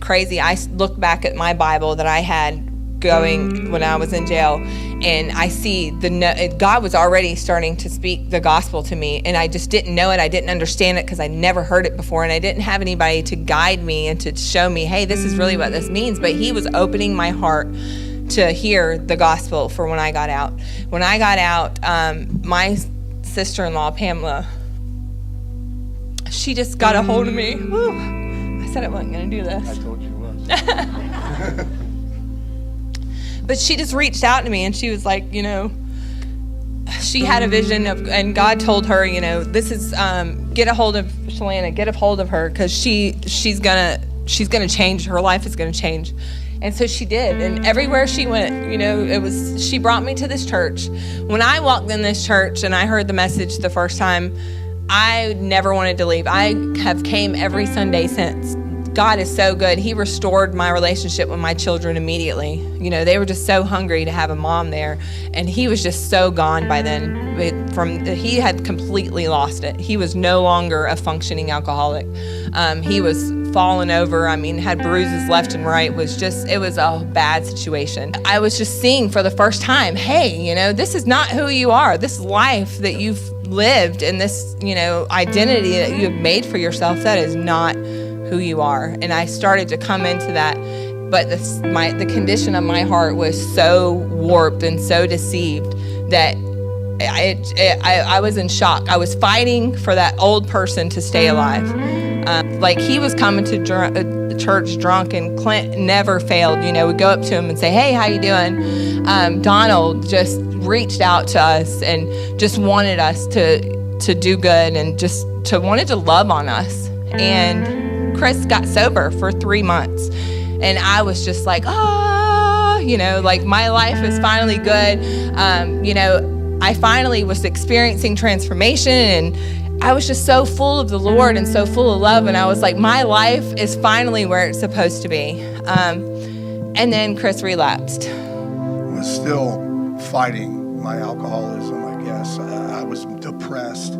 crazy. I look back at my Bible that I had going when I was in jail, and I see God was already starting to speak the gospel to me, and I just didn't know it. I didn't understand it because I never heard it before, and I didn't have anybody to guide me and to show me, hey, this is really what this means. But he was opening my heart to hear the gospel for when I got out. When I got out, my sister-in-law, Pamela, she just got a hold of me. Woo. I said I wasn't going to do this. I told you it was. But she just reached out to me, and she was like, she had a vision and God told her, this is, get a hold of Shalana, get a hold of her, because she's gonna change. Her life is gonna change. And so she did. And everywhere she went, she brought me to this church. When I walked in this church and I heard the message the first time, I never wanted to leave. I have came every Sunday since. God is so good. He restored my relationship with my children immediately. They were just so hungry to have a mom there, and he was just so gone by then. He had completely lost it. He was no longer a functioning alcoholic. He was falling over. Had bruises left and right. It was a bad situation. I was just seeing for the first time, hey, this is not who you are. This life that you've lived and this, identity that you have made for yourself, that is not who you are. And I started to come into that, but the condition of my heart was so warped and so deceived that I was in shock. I was fighting for that old person to stay alive. He was coming to church drunk, and Clint never failed. We'd go up to him and say, hey, how you doing? Donald just reached out to us and just wanted us to do good and just wanted to love on us. And Chris got sober for 3 months, and I was just like, my life is finally good. I finally was experiencing transformation, and I was just so full of the Lord and so full of love, and I was like, my life is finally where it's supposed to be. And then Chris relapsed. I was still fighting my alcoholism, I guess. I was depressed.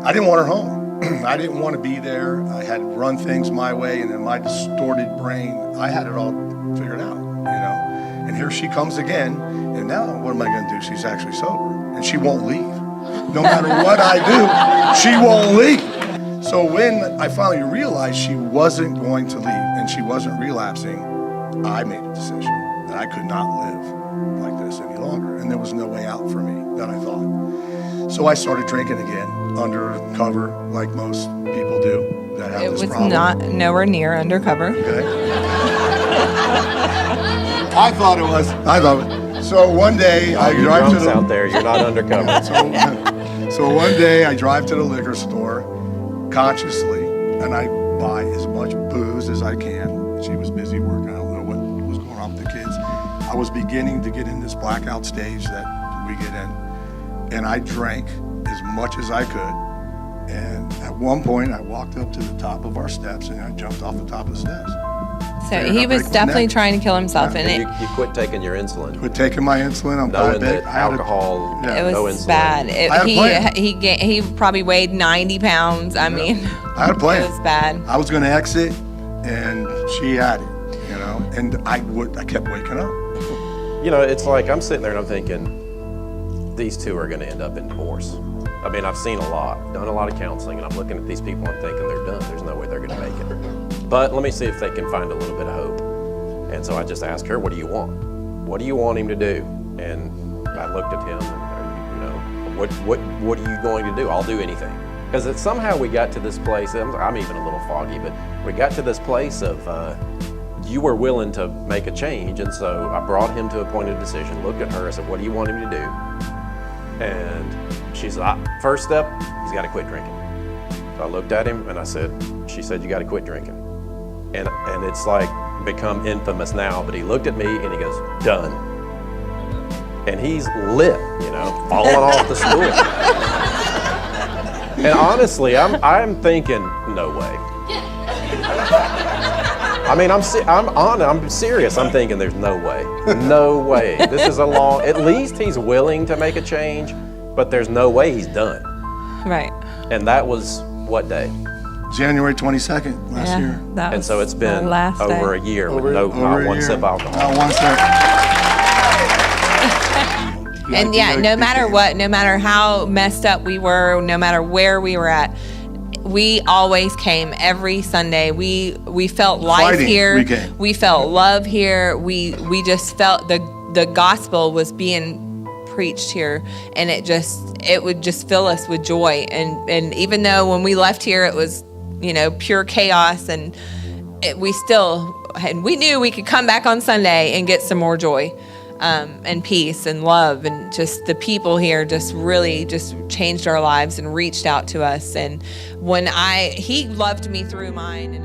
I didn't want her home. I didn't want to be there. I had run things my way, and in my distorted brain, I had it all figured out, And here she comes again, and now what am I going to do? She's actually sober, and she won't leave. No matter what I do, she won't leave. So when I finally realized she wasn't going to leave and she wasn't relapsing, I made a decision that I could not live like this any longer, and there was no way out for me that I thought. So I started drinking again, undercover, like most people do that have this problem. It was nowhere near undercover. Okay. I thought it was. So one day I drive to the out there. You're not undercover. So one day I drive to the liquor store consciously, and I buy as much booze as I can. She was busy working. I don't know what was going on with the kids. I was beginning to get in this blackout stage that we get in. And I drank as much as I could. And at one point, I walked up to the top of our steps, and I jumped off the top of the steps. So he was definitely trying to kill himself. Yeah. And you quit taking your insulin. Quit taking my insulin. I'm knowing that diabetic. alcohol, it no was insulin. bad. He probably weighed 90 pounds. I mean, I had a plan. It was bad. I was going to exit, and she had it, and I kept waking up. It's like I'm sitting there and I'm thinking, these two are going to end up in divorce. I've seen a lot, done a lot of counseling, and I'm looking at these people and thinking they're done. There's no way they're going to make it. But let me see if they can find a little bit of hope. And so I just asked her, what do you want? What do you want him to do? And I looked at him and, what are you going to do? I'll do anything. Because somehow we got to this place, I'm even a little foggy, but we got to this place of, you were willing to make a change, and so I brought him to a point of decision, looked at her, I said, what do you want him to do? And she said, first step, he's got to quit drinking. So I looked at him and I said, she said, you got to quit drinking. And it's like become infamous now, but he looked at me and he goes, done. And he's lit, falling off the stool. And honestly, I'm thinking, no way. I'm serious. I'm thinking there's no way. No way. This is at least he's willing to make a change, but there's no way he's done. Right. And that was what day? January 22nd last year. That And was so it's been the last over day. a year Over with not a one year. sip of alcohol. Not one sip. And yeah, no matter what, no matter how messed up we were, no matter where we were at, we always came every Sunday. We felt life Fighting, here. we came. We felt love here. We just felt the gospel was being preached here, and it would just fill us with joy. And even though when we left here it was, pure chaos, and we knew we could come back on Sunday and get some more joy. And peace and love, and just the people here just really just changed our lives and reached out to us. And when he loved me through mine, and